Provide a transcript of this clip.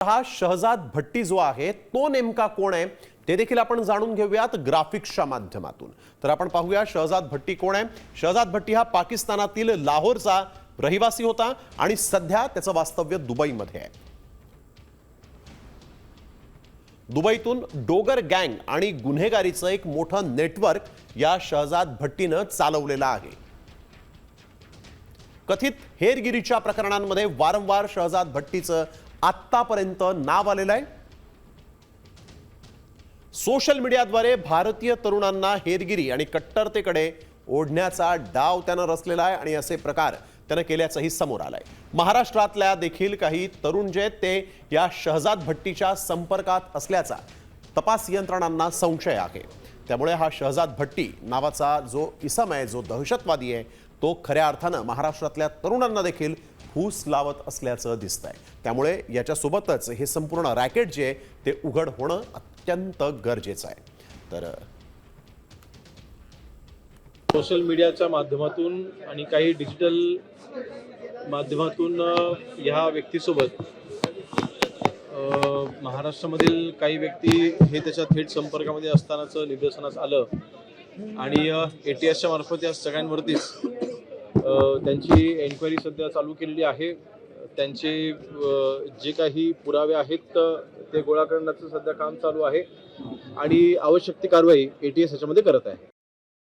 हा शहजाद भट्टी जो आहे तो नेमका कोण आहे ते देखील आपण जाणून घेऊयात ग्राफिक्सच्या माध्यमातून। तर आपण पाहूया शहजाद भट्टी कोण आहे। शहजाद भट्टी हा पाकिस्तानातील लाहोरचा रहिवासी होता आणि सध्या त्याचं वास्तव्य दुबईमध्ये आहे। दुबईतून डोगर गँग आणि गुन्हेगारीचं एक मोठं नेटवर्क या शहजाद भट्टीनं चालवलेलं आहे। कथित हेरगिरीच्या प्रकरणांमध्ये वारंवार शहजाद भट्टीचं आतापर्यंत नाव आलेलं आहे। सोशल मीडियाद्वारे भारतीय तरुणांना हेरगिरी आणि कट्टरतेकडे ओढण्याचा डाव त्यानं रचलेला आहे आणि असे प्रकार त्यानं केल्याचंही समोर आलंय। महाराष्ट्रातल्या देखील काही तरुण जे ते या शहजाद भट्टीच्या संपर्कात असल्याचा तपास यंत्रणांना संशय आहे। त्यामुळे हा शहजाद भट्टी नावाचा जो इसम आहे, जो दहशतवादी आहे, तो खऱ्या अर्थानं महाराष्ट्रातल्या तरुणांना देखील फूस लावत असल्याचं दिसतंय। त्यामुळे याच्यासोबतच हे संपूर्ण रॅकेट जे ते उघड होणं अत्यंत गरजेचं आहे। तर सोशल मीडियाच्या माध्यमातून आणि काही डिजिटल माध्यमातून ह्या व्यक्तीसोबत महाराष्ट्रामधील काही व्यक्ती हे त्याच्या थेट संपर्कामध्ये असतानाचं निदर्शनास आलं आणि ATSच्या मार्फत या सगळ्यांवरतीच त्यांची एन्क्वायरी सध्या चालू केलेली आहे। त्यांचे जे काही पुरावे आहेत ते गोळा करण्याचं सध्या काम चालू आहे आणि आवश्यक ती कारवाई ATS याच्यामध्ये करत आहे।